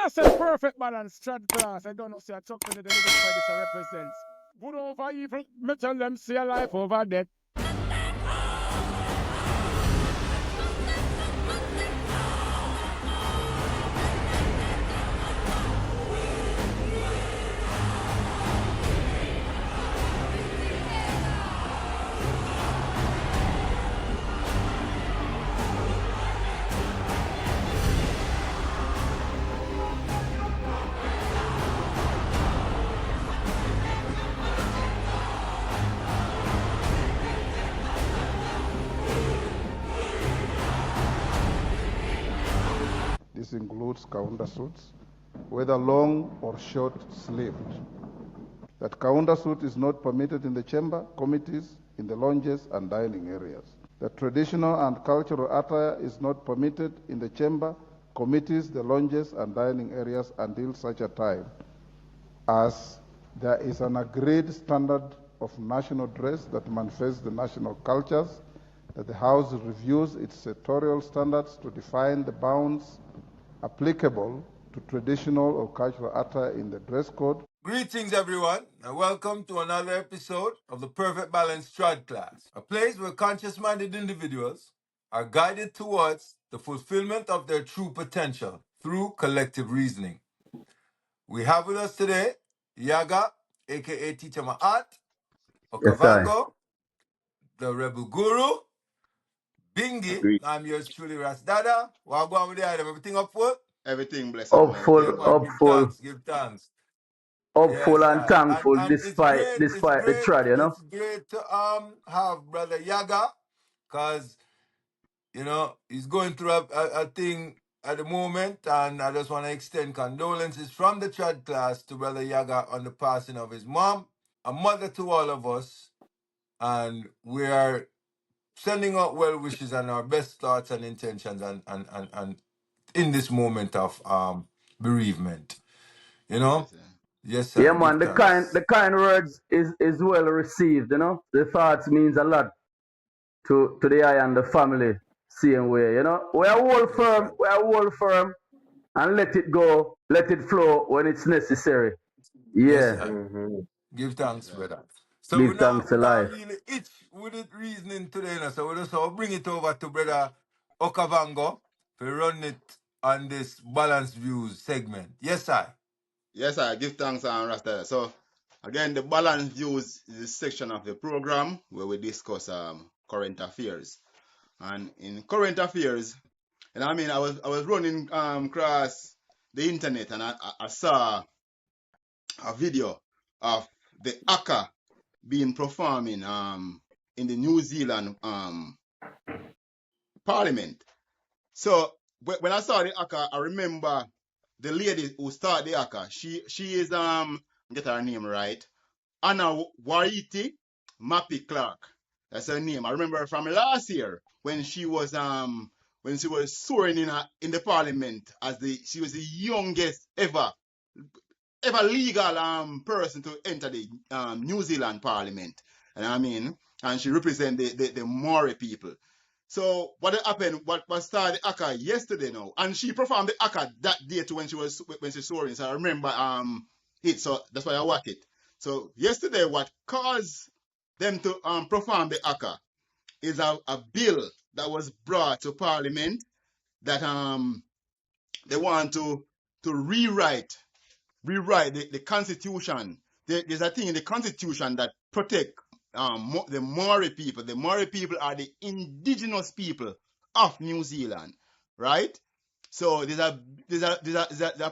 I said perfect balance, Trodclass. I don't know, see, I talk to the little bit this represents. Good over evil, me tell them, see a life over death. This includes countersuits, whether long or short-sleeved. That countersuit is not permitted in the chamber, committees, in the lounges and dining areas. That traditional and cultural attire is not permitted in the chamber, committees, the lounges and dining areas until such a time as there is an agreed standard of national dress that manifests the national cultures, that the House reviews its sectorial standards to define the bounds applicable to traditional or cultural attire in the dress code. Greetings, everyone, and welcome to another episode of the Perfect Balance Trodclass, a place where conscious-minded individuals are guided towards the fulfillment of their true potential through collective reasoning. We have with us today Yaga, aka Teacher Ma'at, Okavango, the Rebel Guru, Bingi. Agreed. I'm yours truly, Rasdada. Wagwan with the item. Everything up for? Everything blessed, man. Give thanks. Hopeful Yes, and sir. thankful And despite the trad, you know. it's great to have Brother Yaga, because he's going through a thing at the moment, and I just want to extend condolences from the Trodclass to Brother Yaga on the passing of his mom, a mother to all of us, and we are sending out well wishes and our best thoughts and intentions and in this moment of bereavement. Yes, sir. Yeah, Give man, thanks. the kind words is well received, you know. The thoughts means a lot to the I and the family, same way, you know. We are all firm and let it go, let it flow when it's necessary. Yes, Yeah. sir. Give thanks, Yeah. brother. So Give thanks to we not life. really itch with it reasoning today, so we just bring it over to Brother Okavango to run it on this balanced views segment. Yes, sir. Yes, I give thanks and Rasta. So, again, the balanced views is a section of the program where we discuss current affairs. And in current affairs, and I mean, I was running across the internet and I saw a video of the Haka being performing in the New Zealand Parliament. So when I saw the Haka, I remember the lady who started the Haka. She is get her name right, Anna Wariti Mappy Clark. That's her name. I remember her from last year when she was sworn in the Parliament as she was the youngest ever legal person to enter the New Zealand Parliament. And I mean, and she represents the Maori people. So what happened? What started the Haka yesterday now, and she performed the Haka that day too when she soaring. So I remember it. So that's why I watched it. So yesterday, what caused them to perform the Haka is a bill that was brought to Parliament that they want to rewrite the Constitution. There's a thing in the Constitution that protect the Maori people. The Maori people are the indigenous people of New Zealand, right? So there's a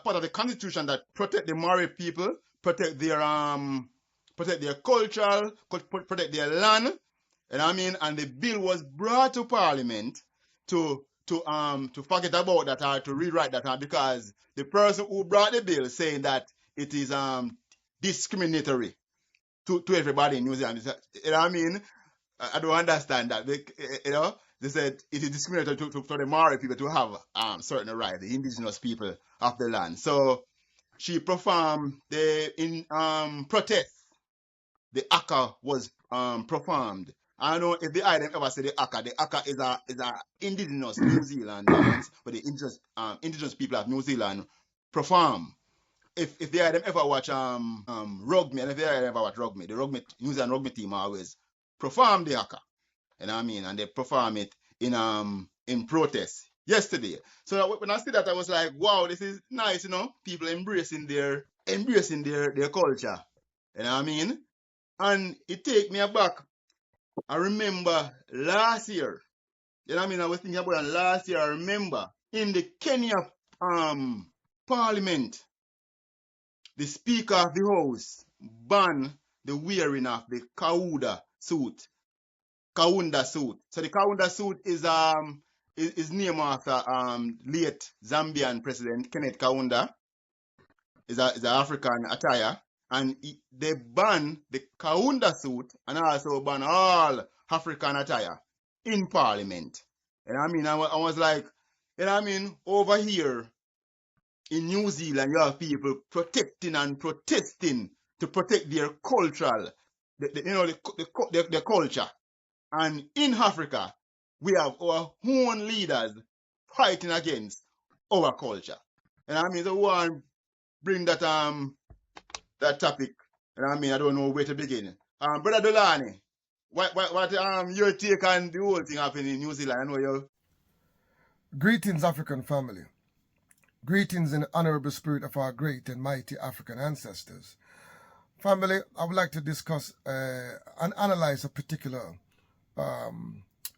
part of the Constitution that protect the Maori people, protect their culture, protect their land, and I mean, and the bill was brought to Parliament to forget about that or to rewrite that because the person who brought the bill saying that it is discriminatory to everybody in New Zealand. You know what I mean? I don't understand that. They said it is discriminatory to the Maori people to have certain rights, the indigenous people of the land. So she performed in protest. The Haka was performed. I don't know if the item ever said the Haka. The Haka is a indigenous New Zealand dance, but the indigenous people of New Zealand perform. If they them ever watch rugby, and if they ever watch rugby, the New Zealand rugby team always perform the haka. You know what I mean? And they perform it in protest yesterday. So when I see that, I was like, wow, this is nice, you know, people embracing their culture. You know what I mean? And it take me aback. I remember last year, you know what I mean? I was thinking about it last year. I remember in the Kenya parliament, the Speaker of the House banned the wearing of the Kaunda suit. So the Kaunda suit is named after late Zambian President Kenneth Kaunda. Is an African attire, and they ban the Kaunda suit and also ban all African attire in Parliament. And I mean, I was like, you know what I mean, over here in New Zealand, you have people protecting and protesting to protect their cultural, the culture. And in Africa, we have our own leaders fighting against our culture. And I mean, the one bring that that topic. And I mean, I don't know where to begin. Brother Dolani, what your take on the whole thing happening in New Zealand? I know you. Greetings, African family. Greetings in the honorable spirit of our great and mighty African ancestors. Family, I would like to discuss and analyze a particular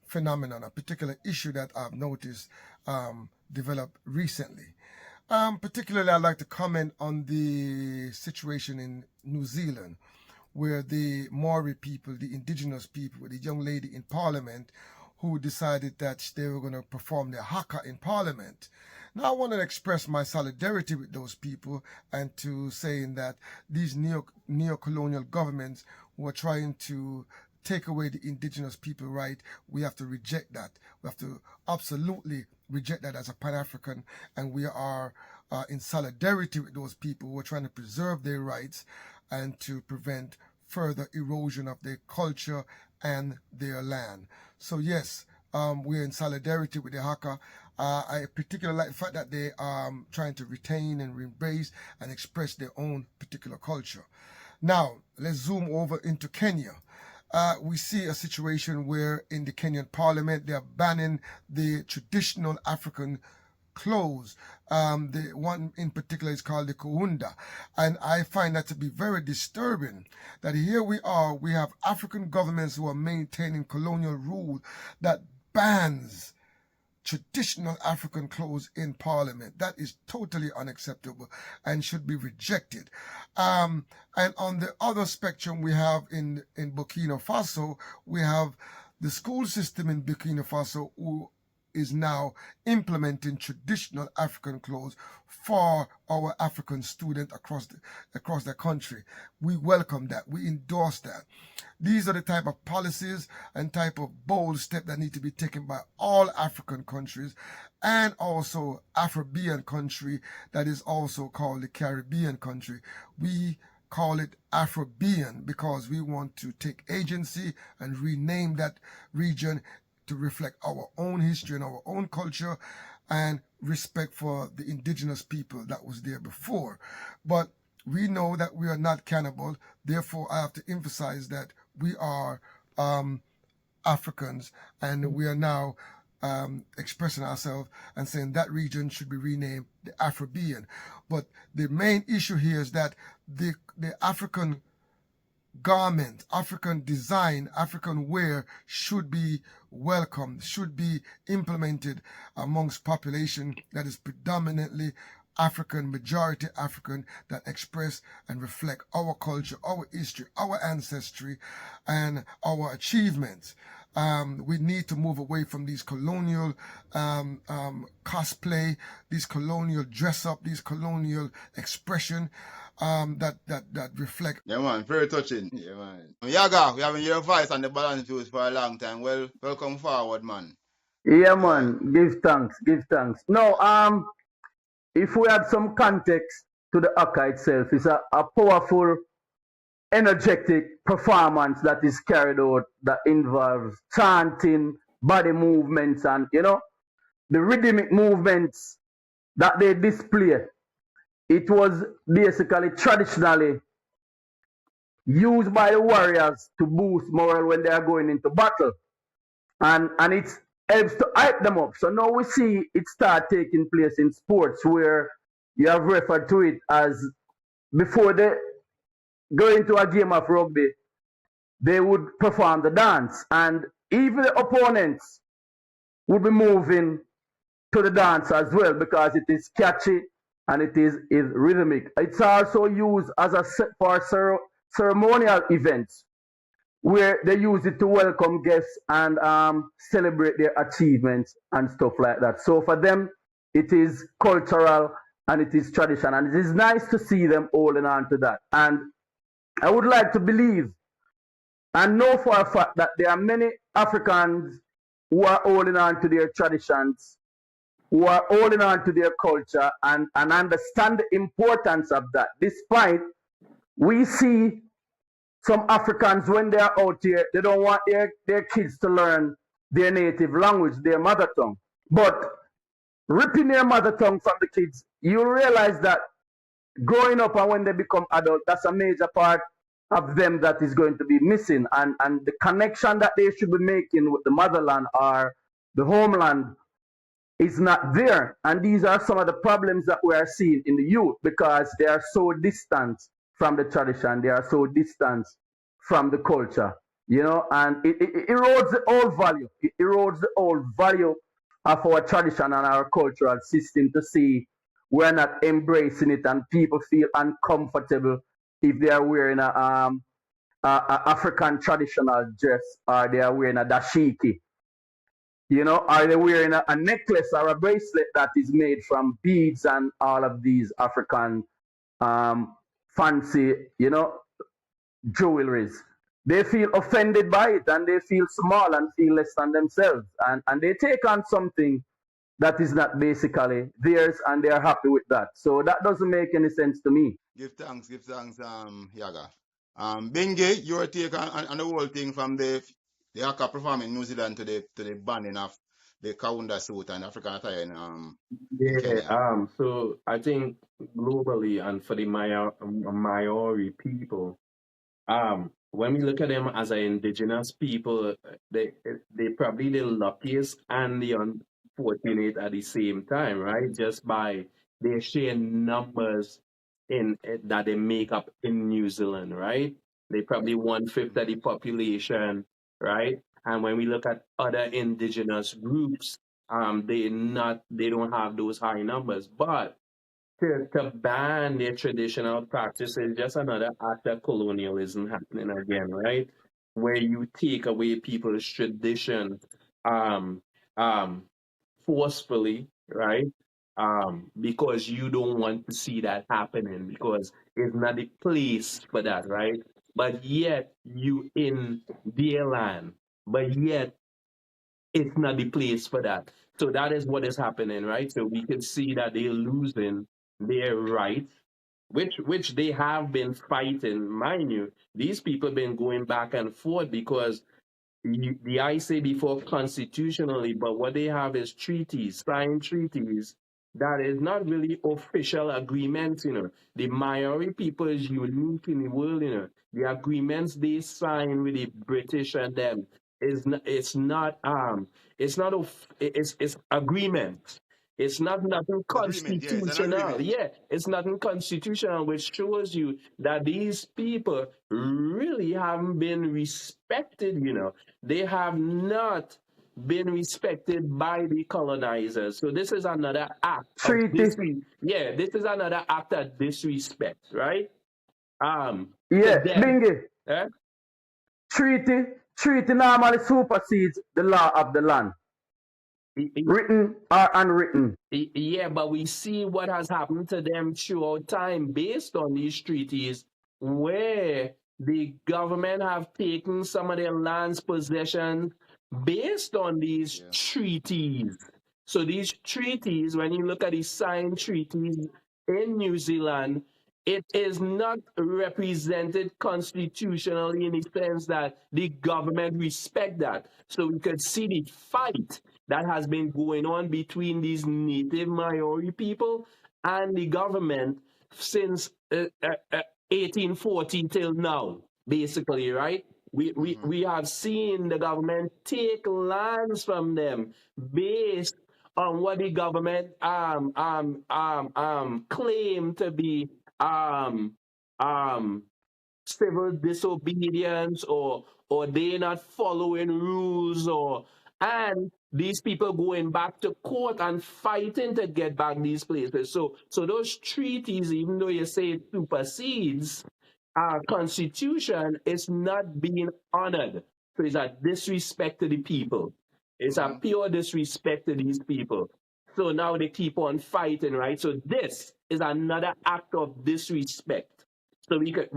phenomenon, a particular issue that I've noticed develop recently. Particularly, I'd like to comment on the situation in New Zealand, where the Maori people, the indigenous people, the young lady in Parliament who decided that they were going to perform their haka in Parliament. Now, I want to express my solidarity with those people and to saying that these neo-colonial governments who are trying to take away the indigenous people right, we have to reject that. We have to absolutely reject that as a Pan-African, and we are in solidarity with those people who are trying to preserve their rights and to prevent further erosion of their culture and their land. So yes, we're in solidarity with the Haka. I particularly like the fact that they are trying to retain and embrace and express their own particular culture. Now, let's zoom over into Kenya. We see a situation where in the Kenyan parliament, they are banning the traditional African clothes. The one in particular is called the Kaunda. And I find that to be very disturbing that here we have African governments who are maintaining colonial rule that bans traditional African clothes in parliament. That is totally unacceptable and should be rejected. And on the other spectrum, we have in Burkina Faso, we have the school system in Burkina Faso who is now implementing traditional African clothes for our African students across the country. We welcome that. We endorse that. These are the type of policies and type of bold steps that need to be taken by all African countries and also Afro-Caribbean country that is also called the Caribbean country. We call it Afro-Caribbean because we want to take agency and rename that region to reflect our own history and our own culture and respect for the indigenous people that was there before. But we know that we are not cannibal. Therefore, I have to emphasize that we are Africans and we are now expressing ourselves and saying that region should be renamed the Afro-Caribbean. But the main issue here is that the African garment, African design, African wear should be welcomed, should be implemented amongst population that is predominantly African, majority African, that express and reflect our culture, our history, our ancestry, and our achievements. We need to move away from these colonial cosplay, these colonial dress up, these colonial expression that reflect. Yeah, man, very touching. Yeah, man. Yaga, we haven't your voice on the balance views for a long time. Well, welcome forward, man. Yeah, man. Give thanks. Give thanks. No, if we add some context to the Haka itself, it's a powerful, energetic performance that is carried out that involves chanting, body movements, and the rhythmic movements that they display it was basically traditionally used by the warriors to boost morale when they are going into battle. And it helps to hype them up. So now we see it start taking place in sports where you have referred to it as before they go into a game of rugby, they would perform the dance. And even the opponents would be moving to the dance as well because it is catchy and it is rhythmic. It's also used as a for ceremonial events where they use it to welcome guests and celebrate their achievements and stuff like that. So for them, it is cultural and it is tradition, and it is nice to see them holding on to that. And I would like to believe and know for a fact that there are many Africans who are holding on to their traditions, who are holding on to their culture and understand the importance of that. Despite we see some Africans, when they are out here, they don't want their kids to learn their native language, their mother tongue. But ripping their mother tongue from the kids, you realize that growing up and when they become adults, that's a major part of them that is going to be missing. And the connection that they should be making with the motherland or the homeland is not there. And these are some of the problems that we are seeing in the youth because they are so distant from the tradition, they are so distant from the culture, you know, and it erodes the old value. It erodes the old value of our tradition and our cultural system to see we're not embracing it and people feel uncomfortable if they are wearing a African traditional dress or they are wearing a dashiki. You know, are they wearing a necklace or a bracelet that is made from beads and all of these African fancy, you know, jewelries? They feel offended by it and they feel small and feel less than themselves. And they take on something that is not basically theirs and they are happy with that. So that doesn't make any sense to me. Give thanks, Yaga. Bengi, your take on the whole thing from the Haka performing in New Zealand to the banning of the Kaunda suit and African attire in Yeah, Kenya. so I think globally and for the Maori people, when we look at them as an indigenous people, they probably the luckiest and the unfortunate at the same time, right? Just by their sheer numbers that they make up in New Zealand, right? They probably 1/5 of the population, right? And when we look at other indigenous groups, they don't have those high numbers, but to ban their traditional practices, just another act of colonialism happening again, right? Where you take away people's tradition um, um, forcefully, right? Because you don't want to see that happening because it's not the place for that, right? But yet you in their land, but yet it's not the place for that. So that is what is happening, right? So we can see that they're losing their rights, which they have been fighting. Mind you, these people been going back and forth because the I say before constitutionally, but what they have is treaties, signed treaties that is not really official agreements, you know. The Maori people is unique in the world, you know. The agreements they sign with the British and them is not, it's agreement. It's not nothing Agreement, yeah, it's an constitutional. agreement. Yeah, it's nothing constitutional, which shows you that these people really haven't been respected, you know. They have not been respected by the colonizers. So this is another act of Treaty, this is another act of disrespect, right? To yeah, them. Bingy, Eh? treaty normally supersedes the law of the land, written or unwritten. Yeah, but we see what has happened to them throughout time based on these treaties where the government have taken some of their lands possession based on these Yeah. treaties. So these treaties, when you look at the signed treaties in New Zealand, it is not represented constitutionally in the sense that the government respect that. So we could see the fight that has been going on between these native Maori people and the government since 1840 till now, basically, right? We have seen the government take lands from them based on what the government claim to be um um civil disobedience, or they not following rules, or and these people going back to court and fighting to get back these places. So those treaties, even though you say it supersedes our constitution, is not being honored. So it's a disrespect to the people. It's a pure disrespect to these people. So now they keep on fighting, right? So this is another act of disrespect. So we could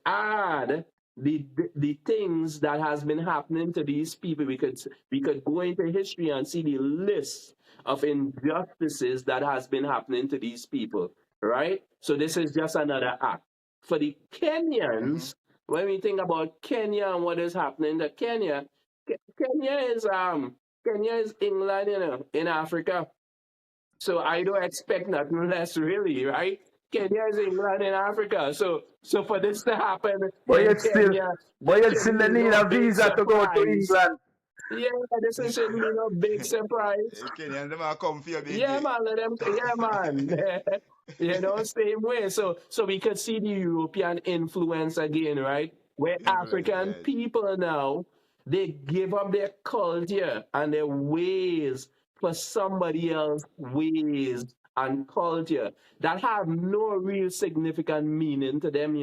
add the things that has been happening to these people. We could go into history and see the list of injustices that has been happening to these people, right? So this is just another act. For the Kenyans, when we think about Kenya and what is happening to Kenya, Kenya is England, in Africa. So I don't expect nothing less, really, right? Kenya is England in Africa. So for this to happen in Kenya, you still need a visa to go to England. Yeah, this shouldn't be no big surprise. Kenyans, them are come for your big Yeah, day. man, man. Same way. So we could see the European influence again, right? Where African people now, they give up their culture and their ways for somebody else's ways and culture that have no real significant meaning to them,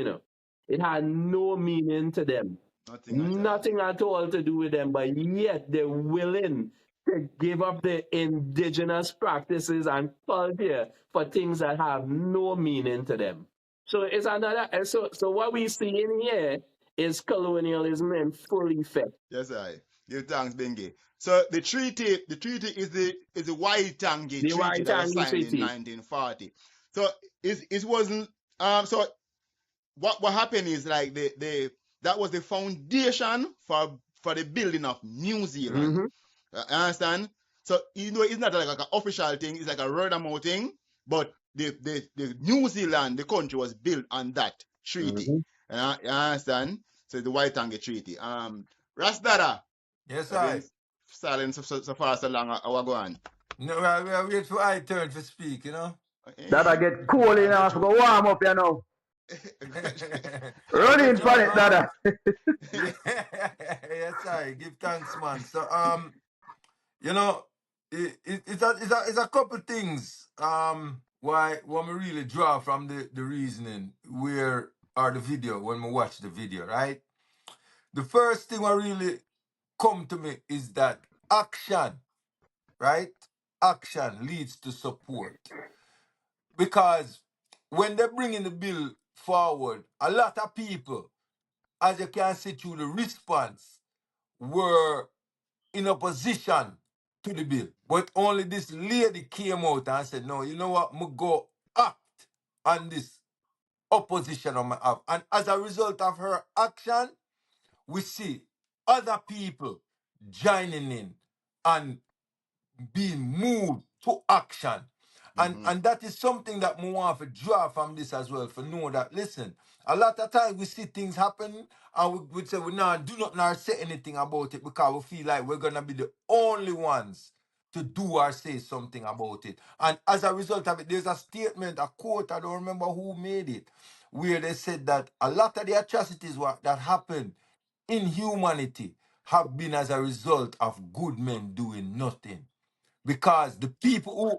It had no meaning to them. Nothing at all to do with them, but yet they're willing to give up their indigenous practices and culture for things that have no meaning to them. So it's another. So what we see in here is colonialism in full effect. Yes, I. Give thanks, Bengi. So the treaty is the Waitangi Treaty that was signed in 1940. So it wasn't. So what happened is like that was the foundation for the building of New Zealand. Understand? So it's not like an official thing, it's like a word-of-mouth thing, but the New Zealand, the country, was built on that treaty. You understand? So the Waitangi Treaty. Rasdara. Yes, I. Silence so far so long. I go on. No, we are wait for I turn to speak, That I get cool enough to go warm up, Running for it, Dada. Yes, I give thanks, man. So it's a couple things why when we really draw from the reasoning or the video when we watch the video, right? The first thing that really come to me is that action, right? Action leads to support. Because when they're bringing the bill forward, a lot of people, as you can see through the response, were in opposition to the bill. But only this lady came out and said, no, you know what, I'm go act on this opposition on my app. And as a result of her action, we see other people joining in and being moved to action. And that is something that we want to draw from this as well, for know that, listen, a lot of times we see things happen and we say we do not say anything about it because we feel like we're going to be the only ones to do or say something about it. And as a result of it, there's a statement, a quote, I don't remember who made it, where they said that a lot of the atrocities that happened in humanity have been as a result of good men doing nothing. Because the people who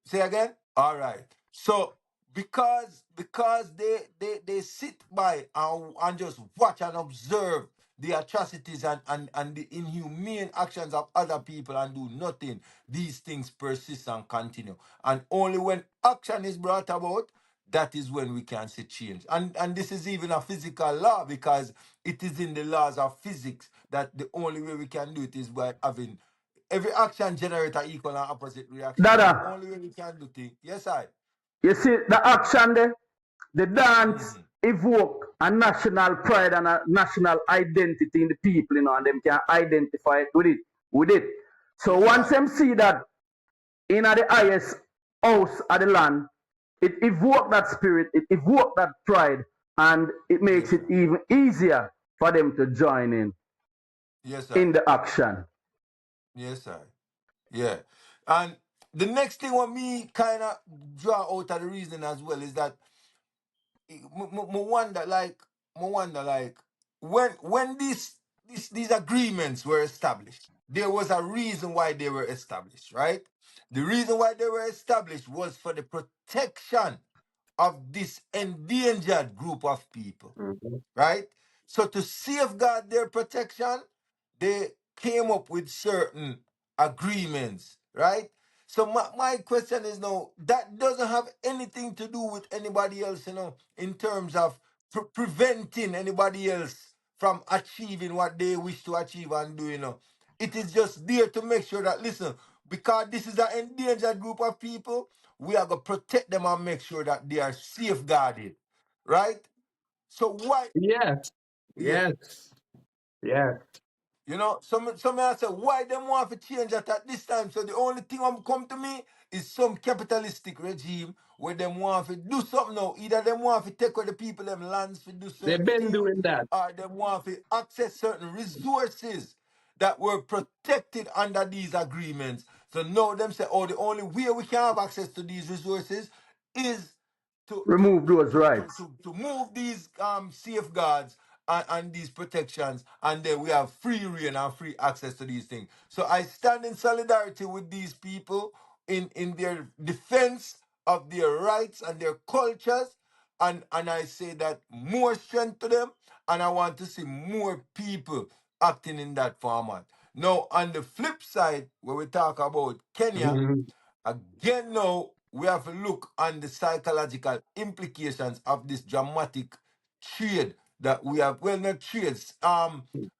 say again, all right. So because they sit by and just watch and observe the atrocities and the inhumane actions of other people and do nothing, these things persist and continue. And only when action is brought about, that is when we can see change. And this is even a physical law, because it is in the laws of physics that the only way we can do it is by having every action generate an equal and opposite reaction. Dada. The only way we can do things. Yes, I. You see the action there, the dance evoke a national pride and a national identity in the people, and them can identify with it. So once them see that in the highest house of the land, it evokes that spirit, it evokes that pride, and it makes Yes, it sir. even easier for them to join Yes, sir. in the action. Yes, sir. Yeah. And the next thing what me kind of draw out of the reason as well is that me wonder like when these agreements were established, there was a reason why they were established, right? The reason why they were established was for the protection of this endangered group of people, Mhm. right? So to safeguard their protection, they came up with certain agreements, right? So my question is now that doesn't have anything to do with anybody else, in terms of preventing anybody else from achieving what they wish to achieve and do. It is just there to make sure that listen, because this is an endangered group of people, we are gonna protect them and make sure that they are safeguarded, right? So why? Yes, Yeah. yes, yes. Some I say why them want to change that at this time. So the only thing that come to me is some capitalistic regime where them want to do something now. Either them want to take away the people them lands to do They've certain been things, doing that. or them want to access certain resources that were protected under these agreements. So now them say, oh, the only way we can have access to these resources is Remove those rights. to move these safeguards and these protections, and then we have free reign and free access to these things. So I stand in solidarity with these people in their defense of their rights and their cultures, and I say that more strength to them, and I want to see more people acting in that format. Now, on the flip side, when we talk about Kenya, Mhm. again, now we have to look on the psychological implications of this dramatic trade that we have. Well, not trades,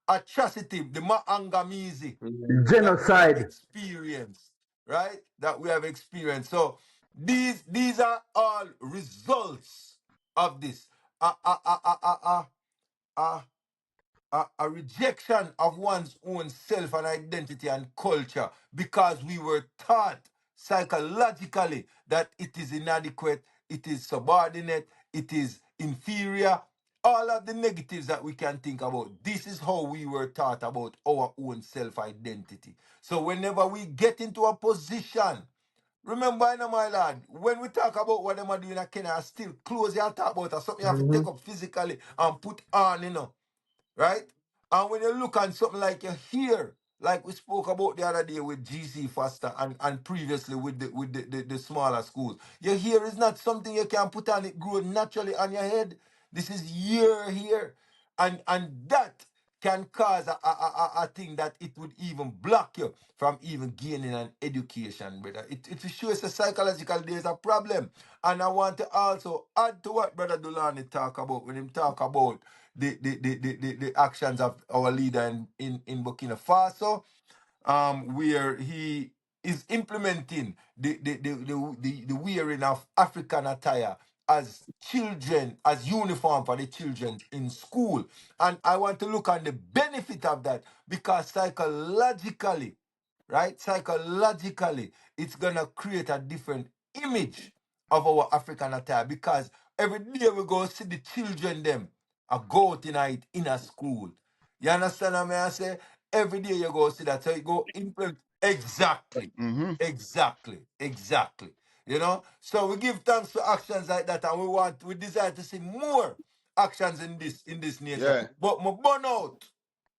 atrocity, the Maangamizi Mhm. that we have Genocide. experienced, right? That we have experienced. So these are all results of this. Uh, uh, uh, uh, uh, uh, uh, a rejection of one's own self and identity and culture because we were taught psychologically that it is inadequate, it is subordinate, it is inferior. All of the negatives that we can think about. This is how we were taught about our own self identity. So, whenever we get into a position, remember, my lad, when we talk about what them are doing in Kenya, still close your talk about something you have to take Mhm. up physically and put on. Right? And when you look at something like you hear, like we spoke about the other day with GC Foster and previously with the smaller schools, your hair is not something you can put on, it grow naturally on your head. This is year here. And that can cause a thing that it would even block you from even gaining an education, brother. It shows the psychological there's a problem. And I want to also add to what Brother Dulani talk about when him talk about the actions of our leader in Burkina Faso, where he is implementing the wearing of African attire as children, as uniform for the children in school. And I want to look on the benefit of that because psychologically, right? Psychologically, it's gonna create a different image of our African attire because every day we go see the children them a go out in a school. You understand what I say? Every day you go see that. So you go implement exactly. Mm-hmm. Exactly. So we give thanks for actions like that, and we desire to see more actions in this nature. Yeah. But my burn out.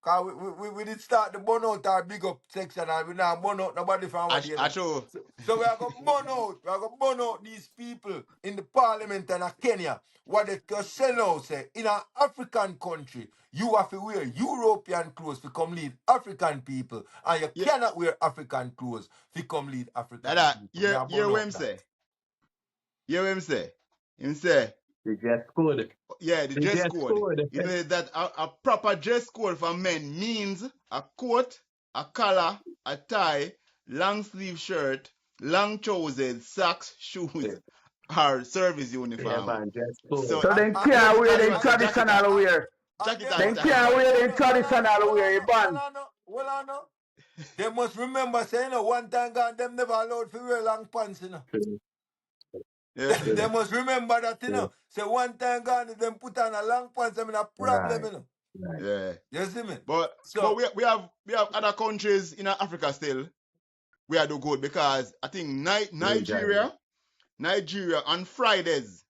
Cause we did start the burn out our big up section, and we now burn out nobody from what Acho. so we are gonna burn out. We are gonna burn out these people in the parliament and Kenya. What they can say now say in an African country, you have to wear European clothes to come lead African people, and you Yeah. cannot wear African clothes to come lead African Dada, people. We hear are hear burn what out him that. say. Hear what him say. Him say, The dress code. yeah, the The dress dress code. code. You know that a proper dress code for men means a coat, a collar, a tie, long sleeve shirt, long trousers, socks, shoes, or service Yeah, uniform. man, dress So code. So And, then and, can't and, most wear and, times them I and, say jacket and traditional wear. jacket then and Then hold tie. can't on, wear hold them on, hold on, traditional hold wear, on, hold Iban. on, hold on. They must remember saying, one time God, them never allowed to wear long pants. Yeah. They must remember that, you Yeah. know. Say one time gone, them put on a long pants, I mean a problem, Right. you know. Right. Yeah. You see me? But So, we have other countries in Africa still. We are do good because I think Nigeria on Fridays,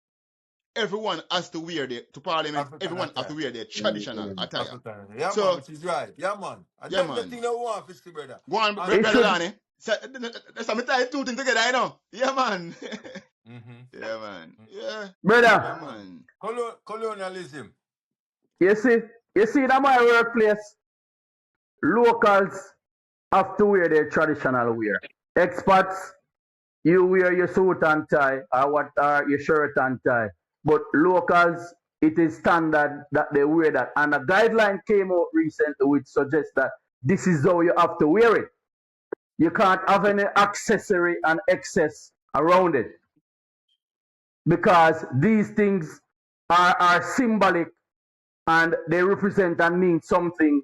everyone has to wear to Parliament. African Everyone have to attire. wear their traditional attire. African attire. Yeah, man, So which is right. Yeah, man. And yeah, them the man. thing they want, fishy brother. Go on, And It brother should, Danny. So me tie two things together, you know. Yeah, man. mm-hmm. Yeah, man. Yeah, brother, yeah, man. Colonialism. you see in my workplace, locals have to wear their traditional wear. Expats, you wear your suit and tie or your shirt and tie. But locals, it is standard that they wear that. And a guideline came out recently which suggests that this is how you have to wear it. You can't have any accessory and excess around it because these things are symbolic and they represent and mean something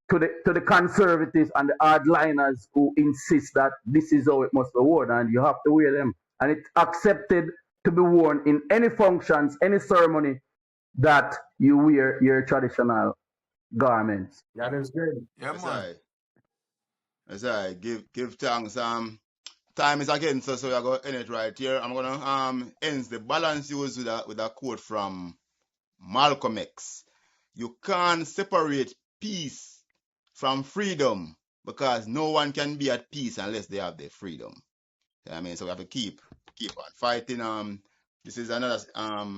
to the conservatives and the hardliners who insist that this is how it must be worn and you have to wear them. And it's accepted to be worn in any functions, any ceremony that you wear your traditional garments. That is good. Yeah, That's man. right. That's right. Give thanks. Time is again, so we're gonna end it right here. I'm gonna end the balance use with a quote from Malcolm X. You can't separate peace from freedom because no one can be at peace unless they have their freedom. You know what I mean? So we have to keep on fighting. This is another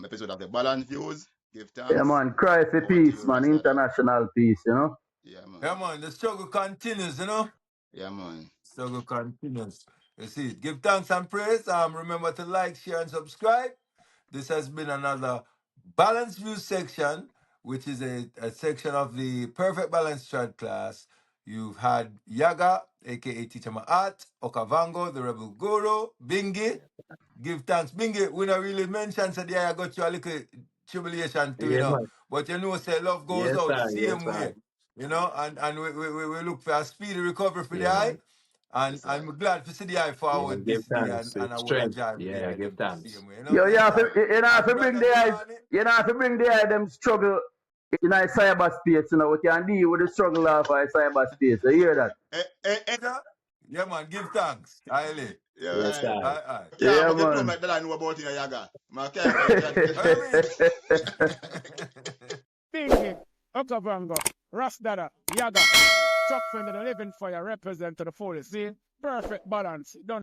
episode of the Balance Views. Give thanks. Yeah, man, cry for Over to peace, you, man, Rasta. international peace, you know? Yeah, man. Yeah, man. The struggle continues, you know. Yeah, man. Struggle continues. You see, give thanks and praise. Remember to like, share, and subscribe. This has been another Balance View section, which is a section of the Perfect Balance Trodclass. You've had Yaga, aka Teacher Ma'at, Okavango, the Rebel Guru, Bingi. Give thanks. Bingi, we not really mention today I got you a little tribulation too, you Yeah, know. man. But you know, say love goes Yes, out sir. Yes, same sir. way. You know, and we look for a speedy recovery for the Yeah, eye. man. And Yes, I. I'm glad to see the eye Yeah, forward give this day thanks. and I It's would have strength. joined with the Yeah, eye give them the thanks. same way. You know, You yes, have to, sir. you know, have to And bring brother the eyes, Fulani, you know, have to bring the eye them struggle in a cyberspace, you know, we can deal with the struggle of our cyberspace. You hear that? yeah, man, give thanks. Highly. Yeah, Yes, right. sir. Aye. Can't Yeah, forget no man. like that I know about in a Yaga. Man, can't I mean, Bingy, Okavango, Rasdada, Yaga, Chuck Friend, the living fire represent to the fullest. See? Perfect balance. Done.